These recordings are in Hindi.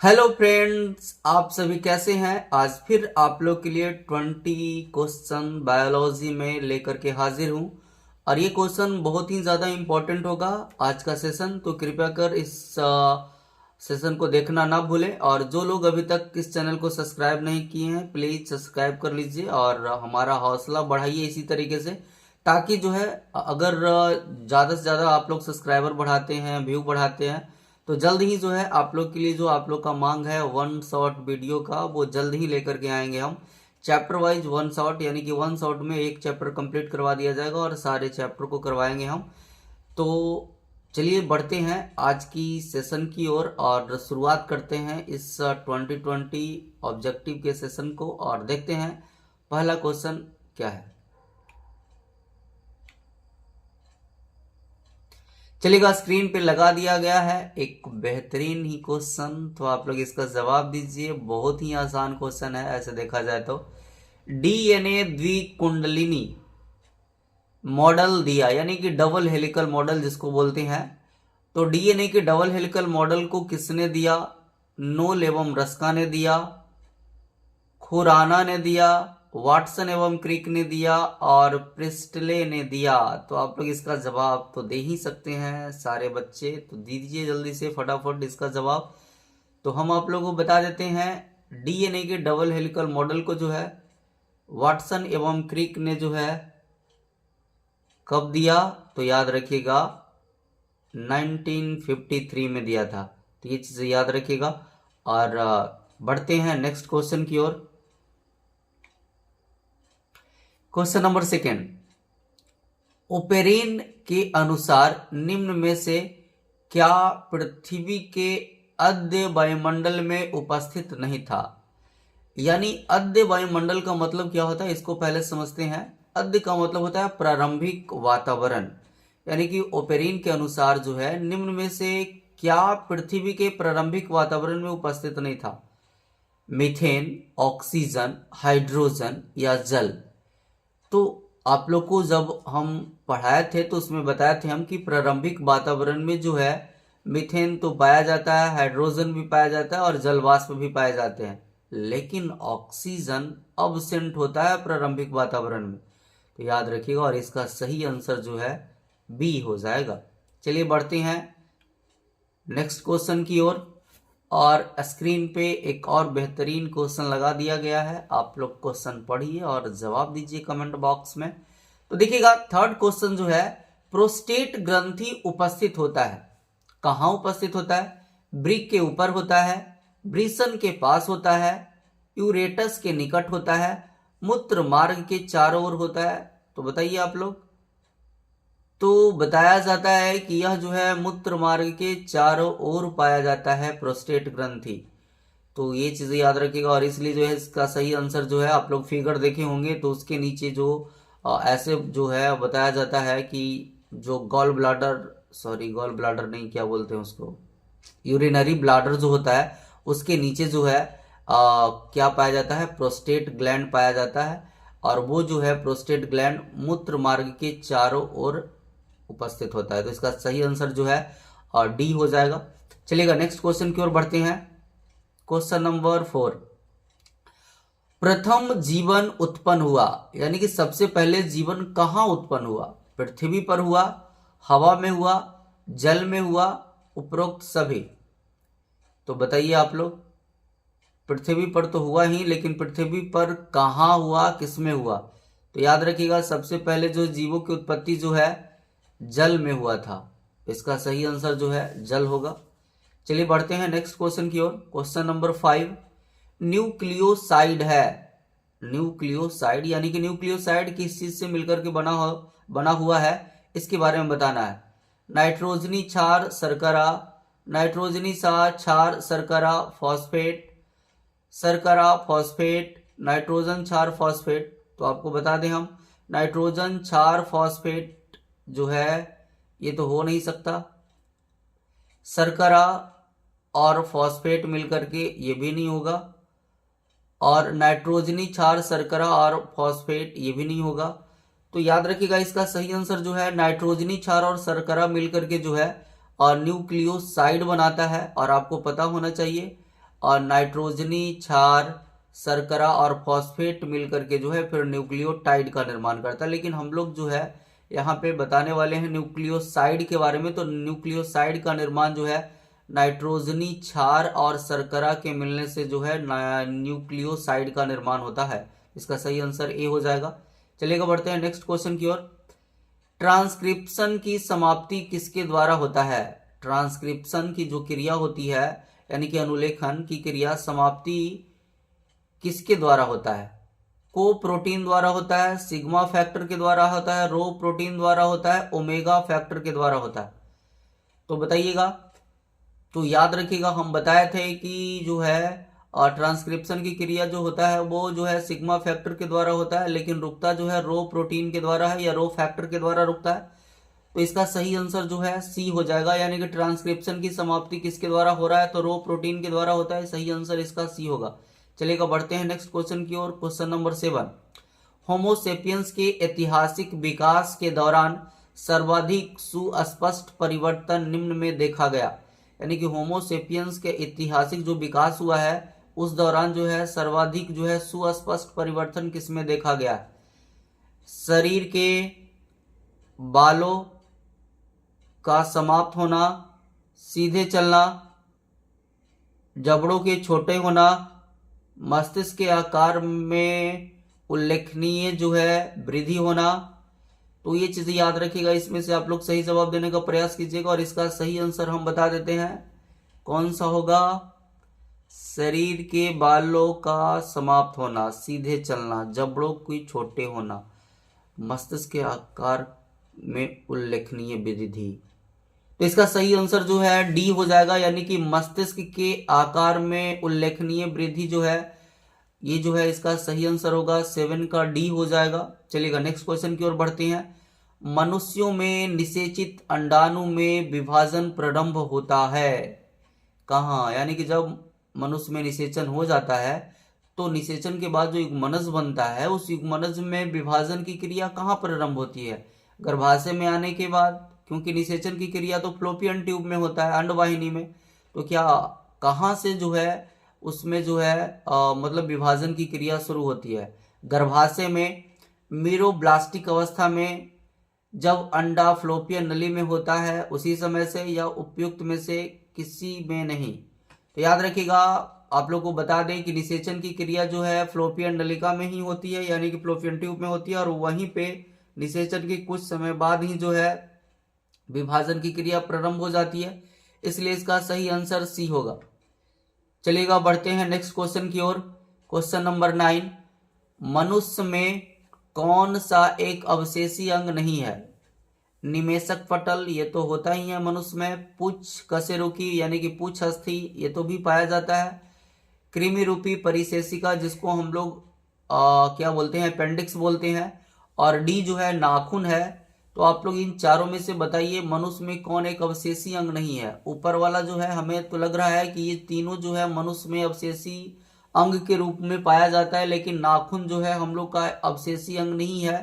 हेलो फ्रेंड्स, आप सभी कैसे हैं। आज फिर आप लोग के लिए 20 क्वेश्चन बायोलॉजी में लेकर के हाजिर हूं और ये क्वेश्चन बहुत ही ज़्यादा इम्पोर्टेंट होगा आज का सेशन। तो कृपया कर इस सेशन को देखना ना भूलें और जो लोग अभी तक इस चैनल को सब्सक्राइब नहीं किए हैं प्लीज़ सब्सक्राइब कर लीजिए और हमारा हौसला बढ़ाइए इसी तरीके से, ताकि जो है अगर ज़्यादा से ज़्यादा आप लोग सब्सक्राइबर बढ़ाते हैं, व्यू बढ़ाते हैं, तो जल्द ही जो है आप लोग के लिए जो आप लोग का मांग है वन शॉट वीडियो का वो जल्द ही लेकर के आएंगे हम। चैप्टर वाइज वन शॉट, यानी कि वन शॉट में एक चैप्टर कंप्लीट करवा दिया जाएगा और सारे चैप्टर को करवाएंगे हम। तो चलिए बढ़ते हैं आज की सेशन की ओर और शुरुआत करते हैं इस 2020 ऑब्जेक्टिव के सेशन को और देखते हैं पहला क्वेश्चन क्या है। चलिएगा, स्क्रीन पे लगा दिया गया है एक बेहतरीन ही क्वेश्चन, तो आप लोग इसका जवाब दीजिए। बहुत ही आसान क्वेश्चन है ऐसे देखा जाए तो। डीएनए द्विकुंडलिनी मॉडल दिया, यानी कि डबल हेलिकल मॉडल जिसको बोलते हैं। तो डीएनए के डबल हेलिकल मॉडल को किसने दिया? नोल एवं रस्का ने दिया, खुराना ने दिया, वाटसन एवं क्रिक ने दिया और प्रिस्टले ने दिया। तो आप लोग इसका जवाब तो दे ही सकते हैं सारे बच्चे, तो दीजिए जल्दी से फटाफट इसका जवाब। तो हम आप लोगों को बता देते हैं डीएनए के डबल हेलिकल मॉडल को जो है वाटसन एवं क्रिक ने जो है कब दिया, तो याद रखिएगा 1953 में दिया था। तो ये चीज़ याद रखिएगा और बढ़ते हैं नेक्स्ट क्वेश्चन की ओर। क्वेश्चन नंबर सेकेंड, ओपेरिन के अनुसार निम्न में से क्या पृथ्वी के अद्य वायुमंडल में उपस्थित नहीं था? यानी अद्य वायुमंडल का मतलब क्या होता है इसको पहले समझते हैं। अद्य का मतलब होता है प्रारंभिक वातावरण, यानी कि ओपेरिन के अनुसार जो है निम्न में से क्या पृथ्वी के प्रारंभिक वातावरण में उपस्थित नहीं था? मीथेन, ऑक्सीजन, हाइड्रोजन या जल। तो आप लोग को जब हम पढ़ाए थे तो उसमें बताए थे हम कि प्रारंभिक वातावरण में जो है मीथेन तो पाया जाता है, हाइड्रोजन भी पाया जाता है और जल वाष्प भी पाए जाते हैं, लेकिन ऑक्सीजन अब्सेंट होता है प्रारंभिक वातावरण में। तो याद रखिएगा और इसका सही आंसर जो है बी हो जाएगा। चलिए बढ़ते हैं नेक्स्ट क्वेश्चन की ओर और स्क्रीन पे एक और बेहतरीन क्वेश्चन लगा दिया गया है। आप लोग क्वेश्चन पढ़िए और जवाब दीजिए कमेंट बॉक्स में। तो देखिएगा थर्ड क्वेश्चन जो है, प्रोस्टेट ग्रंथि उपस्थित होता है, कहाँ उपस्थित होता है? ब्रिक के ऊपर होता है, ब्रिसन के पास होता है, यूरेटस के निकट होता है, मूत्र मार्ग के चारों ओर होता है। तो बताइए आप लोग। तो बताया जाता है कि यह जो है मूत्र मार्ग के चारों ओर पाया जाता है प्रोस्टेट ग्रंथि। तो ये चीजें याद रखिएगा और इसलिए जो है इसका सही आंसर जो है आप लोग फिगर देखे होंगे तो उसके नीचे जो ऐसे जो है बताया जाता है कि जो गॉल ब्लाडर नहीं, क्या बोलते हैं उसको, यूरिनरी ब्लाडर जो होता है उसके नीचे जो है क्या पाया जाता है? प्रोस्टेट ग्लैंड पाया जाता है और वो जो है प्रोस्टेट ग्लैंड मूत्र मार्ग के चारों ओर उपस्थित होता है। तो इसका सही आंसर जो है और डी हो जाएगा। चलिएगा नेक्स्ट क्वेश्चन की ओर बढ़ते हैं। क्वेश्चन नंबर 4, प्रथम जीवन उत्पन्न हुआ, यानी कि सबसे पहले जीवन कहाँ उत्पन्न हुआ? पृथ्वी पर हुआ, हवा में हुआ, जल में हुआ, उपरोक्त सभी। तो बताइए आप लोग। पृथ्वी पर तो हुआ ही, लेकिन पृथ्वी पर कहाँ हुआ, किसमें हुआ? तो याद रखिएगा सबसे पहले जो जीवों की उत्पत्ति जो है जल में हुआ था। इसका सही आंसर जो है जल होगा। चलिए बढ़ते हैं नेक्स्ट क्वेश्चन की ओर। क्वेश्चन नंबर 5, न्यूक्लियोसाइड है। न्यूक्लियोसाइड यानी कि न्यूक्लियोसाइड किस चीज से मिलकर के बना हुआ है इसके बारे में बताना है। नाइट्रोजनी क्षार शर्करा, नाइट्रोजनी क्षार शर्करा फॉस्फेट, शर्करा फॉस्फेट, नाइट्रोजन क्षार फॉस्फेट। तो आपको बता दें हम नाइट्रोजन क्षार फॉस्फेट जो है ये तो हो नहीं सकता, शर्करा और फॉस्फेट मिलकर के ये भी नहीं होगा, और नाइट्रोजनी क्षार शर्करा और फॉस्फेट ये भी नहीं होगा। तो याद रखिएगा इसका सही आंसर जो है नाइट्रोजनी क्षार और शर्करा मिलकर के जो है और न्यूक्लियोसाइड बनाता है और आपको पता होना चाहिए। और नाइट्रोजनी क्षार, शर्करा और फॉस्फेट मिलकर के जो है फिर न्यूक्लियोटाइड का निर्माण करता है। लेकिन हम लोग जो है यहाँ पे बताने वाले हैं न्यूक्लियोसाइड के बारे में। तो न्यूक्लियोसाइड का निर्माण जो है नाइट्रोजनी क्षार और शर्करा के मिलने से जो है न्यूक्लियोसाइड का निर्माण होता है। इसका सही आंसर ए हो जाएगा। चलिएगा बढ़ते हैं नेक्स्ट क्वेश्चन की ओर। ट्रांसक्रिप्शन की समाप्ति किसके द्वारा होता है? ट्रांसक्रिप्शन की जो क्रिया होती है यानी कि अनुलेखन की क्रिया समाप्ति किसके द्वारा होता है? को प्रोटीन द्वारा होता है, सिग्मा फैक्टर के द्वारा होता है, रो प्रोटीन द्वारा होता है, ओमेगा फैक्टर के द्वारा होता है? तो बताइएगा। तो याद रखिएगा हम बताए थे कि जो है ट्रांसक्रिप्शन की क्रिया जो होता है वो जो है सिग्मा फैक्टर के द्वारा होता है, लेकिन रुकता जो है रो प्रोटीन के द्वारा है या रो फैक्टर के द्वारा रुकता है। तो इसका सही आंसर जो है सी हो जाएगा, यानी कि ट्रांसक्रिप्शन की समाप्ति किसके द्वारा हो रहा है? तो रो प्रोटीन के द्वारा होता है। सही आंसर इसका सी होगा। चलिएगा बढ़ते हैं नेक्स्ट क्वेश्चन की ओर। Question number 7। होमोसेपियंस के ऐतिहासिक विकास के दौरान सर्वाधिक सुस्पष्ट परिवर्तन निम्न में देखा गया। यानी कि होमोसेपियंस के ऐतिहासिक जो विकास हुआ है उस दौरान जो है सर्वाधिक जो है सुस्पष्ट परिवर्तन किसमें देखा गया? शरीर के बालों का समाप्त होना, सीधे चलना, जबड़ों के छोटे होना, मस्तिष्क के आकार में उल्लेखनीय जो है वृद्धि होना। तो ये चीजें याद रखिएगा, इसमें से आप लोग सही जवाब देने का प्रयास कीजिएगा। और इसका सही आंसर हम बता देते हैं, कौन सा होगा? शरीर के बालों का समाप्त होना, सीधे चलना, जबड़ों के छोटे होना, मस्तिष्क के आकार में उल्लेखनीय वृद्धि। तो इसका सही आंसर जो है डी हो जाएगा, यानी कि मस्तिष्क के आकार में उल्लेखनीय वृद्धि जो है ये जो है इसका सही आंसर होगा। 7 का डी हो जाएगा। चलिएगा नेक्स्ट क्वेश्चन की ओर बढ़ते हैं। मनुष्यों में निषेचित अंडाणु में विभाजन प्रारंभ होता है कहाँ? यानी कि जब मनुष्य में निषेचन हो जाता है तो निषेचन के बाद जो युग्मनज बनता है उस युग्मनज में विभाजन की क्रिया कहाँ प्रारंभ होती है? गर्भाशय में आने के बाद, क्योंकि निषेचन की क्रिया तो फ्लोपियन ट्यूब में होता है, अंडवाहिनी में। तो क्या कहाँ से जो है उसमें जो है मतलब विभाजन की क्रिया शुरू होती है? गर्भाशय में, मीरोब्लास्टिक अवस्था में, जब अंडा फ्लोपियन नली में होता है उसी समय से, या उपयुक्त में से किसी में नहीं? तो याद रखिएगा, आप लोग को बता दें कि निषेचन की क्रिया जो है फ्लोपियन नलिका में ही होती है, यानी कि फ्लोपियन ट्यूब में होती है, और वहीं पे निषेचन के कुछ समय बाद ही जो है विभाजन की क्रिया प्रारंभ हो जाती है। इसलिए इसका सही आंसर सी होगा। चलिएगा बढ़ते हैं नेक्स्ट क्वेश्चन की ओर। Question number 9। मनुष्य में कौन सा एक अवशेषी अंग नहीं है? निमेषक पटल, ये तो होता ही है मनुष्य में। पूछ कशेरुकी यानी कि पूछ अस्थि, ये तो भी पाया जाता है। कृमि रूपी परिशेषिका, जिसको हम लोग क्या बोलते हैं? अपेंडिक्स बोलते हैं। और डी जो है नाखून है। तो आप लोग इन चारों में से बताइए मनुष्य में कौन एक अवशेषी अंग नहीं है? ऊपर वाला जो है हमें तो लग रहा है कि ये तीनों जो है मनुष्य में अवशेषी अंग के रूप में पाया जाता है, लेकिन नाखून जो है हम लोग का अवशेषी अंग नहीं है।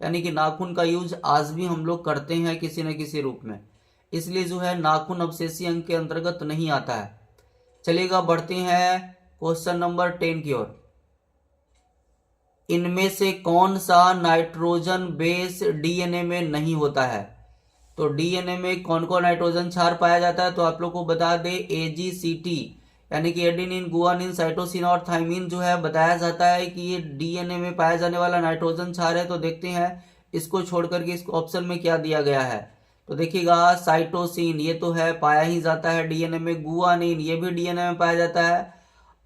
यानी कि नाखून का यूज आज भी हम लोग करते हैं किसी न किसी रूप में, इसलिए जो है नाखून अवशेषी अंग के अंतर्गत नहीं आता है। चलिएगा बढ़ते हैं क्वेश्चन नंबर 10 की ओर। इनमें से कौन सा नाइट्रोजन बेस डीएनए में नहीं होता है? तो डीएनए में कौन कौन नाइट्रोजन क्षार पाया जाता है? तो आप लोग को बता दें एजीसीटी यानी कि एडेनिन, गुआनिन, साइटोसिन और थाइमिन जो है बताया जाता है कि ये डीएनए में पाया जाने वाला नाइट्रोजन क्षार है। तो देखते हैं इसको छोड़ करके इस ऑप्शन में क्या दिया गया है। तो देखिएगा साइटोसिन ये तो है, पाया ही जाता है डीएनए में। गुआनिन ये भी डीएनए में पाया जाता है,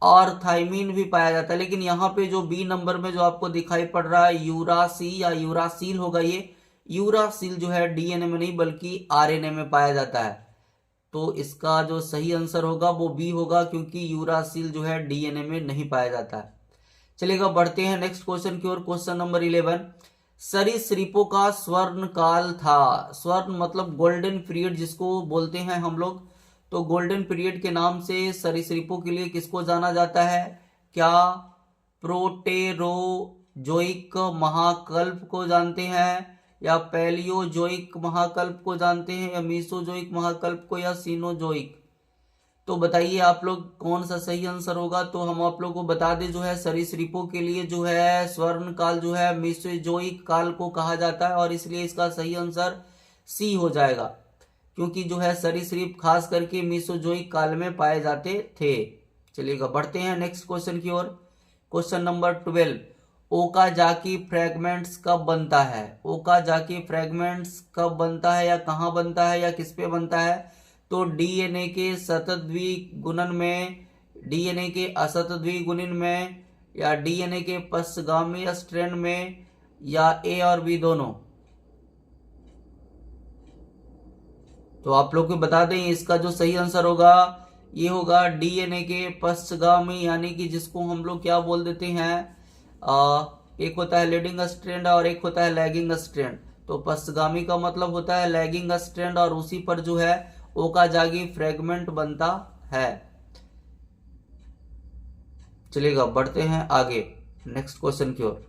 और थाइमिन भी पाया जाता है। लेकिन यहाँ पे जो बी नंबर में जो आपको दिखाई पड़ रहा है यूरासी या यूरासील होगा, ये यूरासील जो है डीएनए में नहीं बल्कि आरएनए में पाया जाता है। तो इसका जो सही आंसर होगा वो बी होगा, क्योंकि यूरासील जो है डीएनए में नहीं पाया जाता है। चलिएगा बढ़ते हैं नेक्स्ट क्वेश्चन की ओर। Question number 11। सरीसृपों का स्वर्ण काल था। स्वर्ण मतलब गोल्डन पीरियड जिसको बोलते हैं हम लोग। तो गोल्डन पीरियड के नाम से सरीसृपों के लिए किसको जाना जाता है? क्या प्रोटेरोजोइक महाकल्प को जानते हैं, या पैलियोजोइक महाकल्प को जानते हैं, या मीसोजोइक महाकल्प को, या सीनोजोइक? तो बताइए आप लोग कौन सा सही आंसर होगा। तो हम आप लोग को बता दें, जो है सरीसृपों के लिए जो है स्वर्ण काल जो है मेसोजोइक काल को कहा जाता है, और इसलिए इसका सही आंसर सी हो जाएगा, क्योंकि जो है सरीसृप खास करके मेसोजोइक काल में पाए जाते थे। चलिएगा बढ़ते हैं नेक्स्ट क्वेश्चन की ओर। क्वेश्चन नंबर 12, ओकाजाकी फ्रैगमेंट्स कब बनता है। ओकाजाकी फ्रैगमेंट्स कब बनता है, या कहाँ बनता है, या किस पे बनता है। तो डीएनए के सतद्विगुणन में, डीएनए के असतद्विगुणन में, या डीएनए के पश्चगामी स्ट्रैंड में, या ए और बी दोनों। तो आप लोग को बता दें इसका जो सही आंसर होगा ये होगा डीएनए के पश्चगामी, यानी कि जिसको हम लोग क्या बोल देते हैं, एक होता है लीडिंग स्ट्रैंड और एक होता है लैगिंग स्ट्रैंड। तो पश्चगामी का मतलब होता है लैगिंग स्ट्रैंड, और उसी पर जो है ओकाजाकी फ्रैगमेंट बनता है। चलिएगा बढ़ते हैं आगे नेक्स्ट क्वेश्चन की ओर।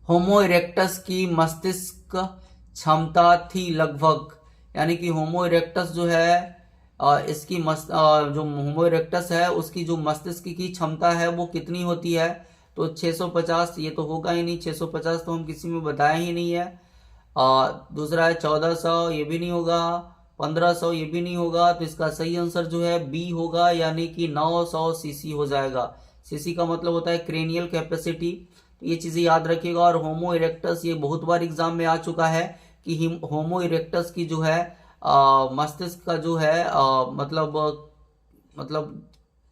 होमो इरेक्टस की मस्तिष्क क्षमता थी लगभग, यानी कि होमो इरेक्टस जो है इसकी जो होमो इरेक्टस है उसकी जो मस्तिष्क की क्षमता है वो कितनी होती है। तो 650, ये तो होगा ही नहीं, 650 तो हम किसी में बताया ही नहीं है। दूसरा है 1400, ये भी नहीं होगा। 1500, ये भी नहीं होगा। तो इसका सही आंसर जो है बी होगा, यानी कि 900 सीसी हो जाएगा। सीसी का मतलब होता है क्रेनियल कैपेसिटी, तो ये चीजें याद रखिएगा। और होमो इरेक्टस ये बहुत बार एग्जाम में आ चुका है कि होमो इरेक्टस की जो है मस्तिष्क का जो है मतलब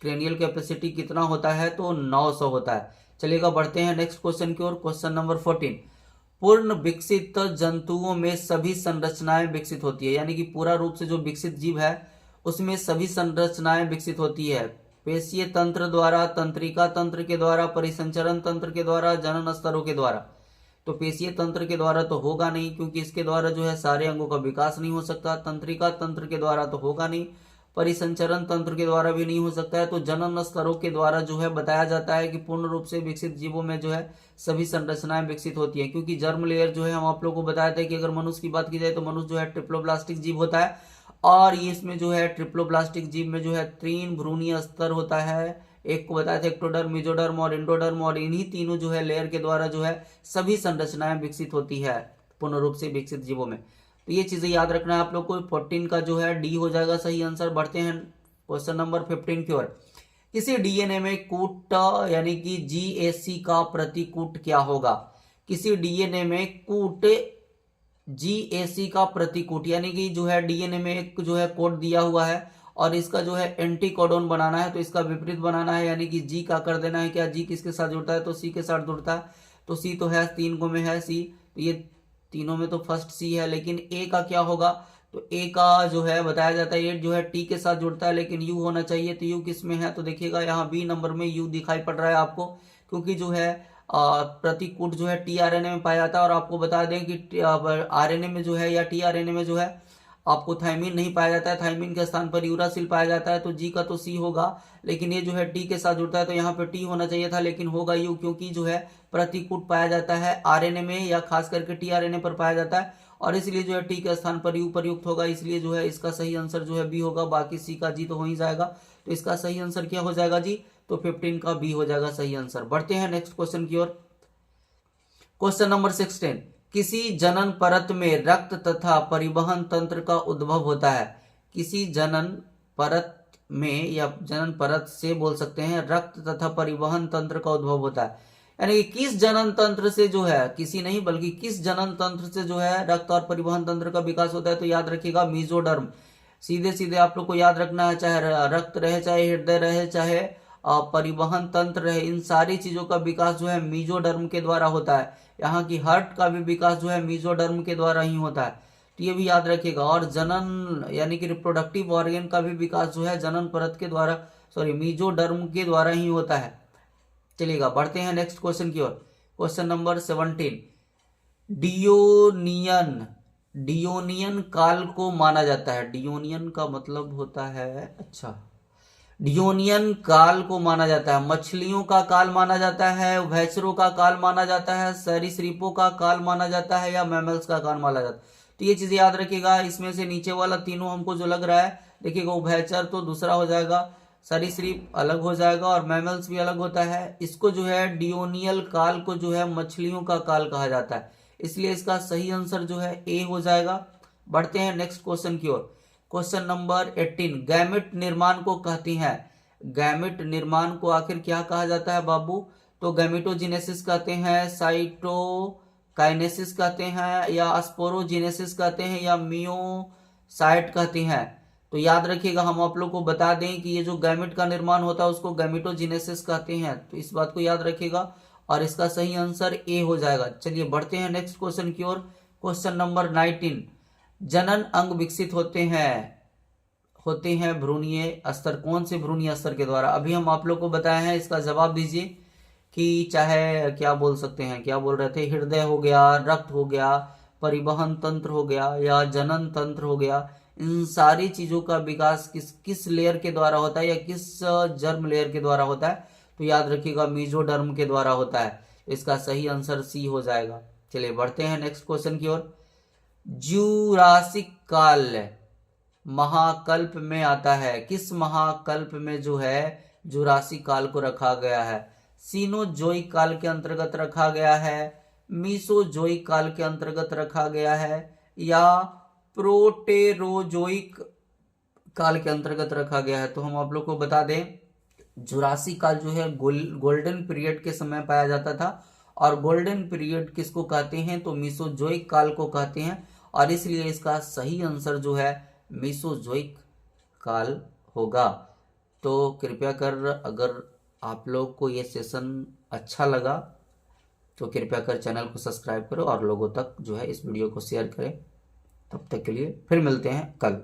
क्रेनियल कैपेसिटी कितना होता है, तो 900 होता है। चलिएगा बढ़ते हैं नेक्स्ट क्वेश्चन की ओर। क्वेश्चन नंबर 14, पूर्ण विकसित जंतुओं में सभी संरचनाएं विकसित होती है, यानी कि पूरा रूप से जो विकसित जीव है उसमें सभी संरचनाएं विकसित होती है। पेशीय तंत्र द्वारा, तंत्रिका तंत्र के द्वारा, परिसंचरण तंत्र के द्वारा, जनन स्तरों के द्वारा। तो पेशीय तंत्र के द्वारा तो होगा नहीं, क्योंकि इसके द्वारा जो है सारे अंगों का विकास नहीं हो सकता। तंत्रिका तंत्र के द्वारा तो होगा नहीं, परिसंचरण तंत्र के द्वारा भी नहीं हो सकता है। तो जनन स्तरों के द्वारा जो है बताया जाता है कि पूर्ण रूप से विकसित जीवों में जो है सभी संरचनाएं विकसित होती हैं। क्योंकि जर्म लेयर जो है हम आप लोगों को बताया था कि अगर मनुष्य की बात की जाए तो मनुष्य जो है ट्रिप्लोब्लास्टिक जीव होता है, और ये इसमें जो है ट्रिप्लोब्लास्टिक जीव में जो है 3 भ्रूणीय स्तर होता है। एक को बताया था एक्टोडर्म, मेसोडर्म और एंडोडर्म, और इन्हीं तीनों जो है लेयर के द्वारा जो है सभी संरचनाएं विकसित होती है पूर्ण रूप से विकसित जीवों में। तो ये चीजें याद रखना है आप लोग को। 14 का जो है डी हो जाएगा सही आंसर। बढ़ते हैं क्वेश्चन नंबर 15 की ओर। किसी डीएनए में कूट यानी कि जीएसी का प्रतिकूट क्या होगा। किसी डीएनए में कूट जीएसी का प्रतिकूट, यानी कि जो है डीएनए में एक जो है कोड दिया हुआ है और इसका जो है एंटी कोडोन बनाना है, तो इसका विपरीत बनाना है, यानी कि जी का कर देना है। क्या जी किसके साथ जुड़ता है, तो सी के साथ जुड़ता है। तो सी तो है 3 को में है सी, तो ये तीनों में तो फर्स्ट सी है, लेकिन ए का क्या होगा। तो ए का जो है बताया जाता है ये जो है टी के साथ जुड़ता है, लेकिन यू होना चाहिए। तो यू किस में है, तो देखिएगा यहाँ बी नंबर में यू दिखाई पड़ रहा है आपको, क्योंकि जो है प्रतिकूट जो है टीआरएनए में पाया जाता है। और आपको बता दें कि आरएनए में जो है या टीआरएनए में जो है आपको थाइमिन नहीं पाया जाता है, थाइमिन के स्थान पर यूरासिल पाया जाता है। तो जी का तो सी होगा, लेकिन ये जो है टी के साथ जुड़ता है, तो यहाँ पे टी होना चाहिए था, लेकिन होगा यू, क्योंकि जो है प्रतिकूट पाया जाता है आरएनए में या खास करके टीआरएनए पर पाया जाता है, और इसलिए जो है टी के स्थान पर यू प्रयुक्त होगा। इसलिए जो है इसका सही आंसर जो है बी होगा। बाकी सी का जी तो हो ही जाएगा, तो इसका सही आंसर क्या हो जाएगा जी, तो 15 का बी हो जाएगा सही आंसर। बढ़ते हैं नेक्स्ट क्वेश्चन की ओर। क्वेश्चन नंबर 16, किसी जनन परत में रक्त तथा परिवहन तंत्र का उद्भव होता है। किसी जनन परत में या जनन परत से बोल सकते हैं रक्त तथा परिवहन तंत्र का उद्भव होता है, यानी कि किस जनन तंत्र से जो है, किसी नहीं बल्कि किस जनन तंत्र से जो है रक्त और परिवहन तंत्र का विकास होता है। तो याद रखिएगा मेसोडर्म। सीधे सीधे आप लोग को याद रखना है, चाहे रक्त रहे, चाहे हृदय रहे, चाहे परिवहन तंत्र रहे, इन सारी चीजों का विकास जो है मेसोडर्म के द्वारा होता है। यहाँ की हार्ट का भी विकास जो है मेसोडर्म के द्वारा ही होता है, तो ये भी याद रखिएगा। और जनन यानी कि रिप्रोडक्टिव ऑर्गन का भी विकास जो है जनन परत के द्वारा, मेसोडर्म के द्वारा ही होता है। चलिएगा बढ़ते हैं नेक्स्ट क्वेश्चन की ओर। क्वेश्चन नंबर 17, डियोनियन काल को माना जाता है। डियोनियन का मतलब होता है, अच्छा, डियोनियन काल को माना जाता है, मछलियों का काल माना जाता है, भैंसों का काल माना जाता है, सरीसृपों का काल माना जाता है, या मैमल्स का काल माना जाता है। तो ये चीजें याद रखिएगा। इसमें से नीचे वाला तीनों हमको जो लग रहा है, देखिएगा उभयचर तो दूसरा हो जाएगा, सरीसृप अलग हो जाएगा और मैमल्स भी अलग होता है। इसको जो है डियोनियल काल को जो है मछलियों का काल कहा जाता है, इसलिए इसका सही आंसर जो है ए हो जाएगा। बढ़ते हैं नेक्स्ट क्वेश्चन की ओर। क्वेश्चन नंबर 18, गैमेट निर्माण को कहती हैं। गैमेट निर्माण को आखिर क्या कहा जाता है बाबू? तो गैमेटोजेनेसिस कहते हैं, साइटोकाइनेसिस कहते हैं, या स्पोरोजेनेसिस कहते हैं, या मियोसाइट कहते हैं। तो याद रखिएगा, हम आप लोग को बता दें कि ये जो गैमेट का निर्माण होता है उसको गैमेटोजेनेसिस कहते हैं, तो इस बात को याद रखिएगा और इसका सही आंसर ए हो जाएगा। चलिए बढ़ते हैं नेक्स्ट क्वेश्चन की ओर। क्वेश्चन नंबर 19, जनन अंग विकसित होते हैं भ्रूणीय स्तर, कौन से भ्रूणीय स्तर के द्वारा? अभी हम आप लोग को बताए हैं, इसका जवाब दीजिए कि चाहे क्या बोल सकते हैं, क्या बोल रहे थे, हृदय हो गया, रक्त हो गया, परिवहन तंत्र हो गया, या जनन तंत्र हो गया। इन सारी चीजों का विकास किस लेयर के द्वारा होता है या किस जर्म लेयर के द्वारा होता है? तो याद रखिएगा मेसोडर्म के द्वारा होता है। इसका सही आंसर सी हो जाएगा। चलिए बढ़ते हैं नेक्स्ट क्वेश्चन की ओर। जुरासिक काल महाकल्प में आता है, किस महाकल्प में जो है जुरासिक काल को रखा गया है? सीनोजोइक काल के अंतर्गत रखा गया है, मीसोजोइक काल के अंतर्गत रखा गया है, या प्रोटेरोजोइक काल के अंतर्गत रखा गया है? तो हम आप लोग को बता दें, जुरासिक काल जो है गोल्डन पीरियड के समय पाया जाता था, और गोल्डन पीरियड किसको कहते हैं? तो मीसोजोइक काल को कहते हैं, और इसलिए इसका सही आंसर जो है मीसोजोइक काल होगा। तो कृपया कर, अगर आप लोग को ये सेशन अच्छा लगा तो कृपया कर चैनल को सब्सक्राइब करो और लोगों तक जो है इस वीडियो को शेयर करें। तब तक के लिए फिर मिलते हैं कल।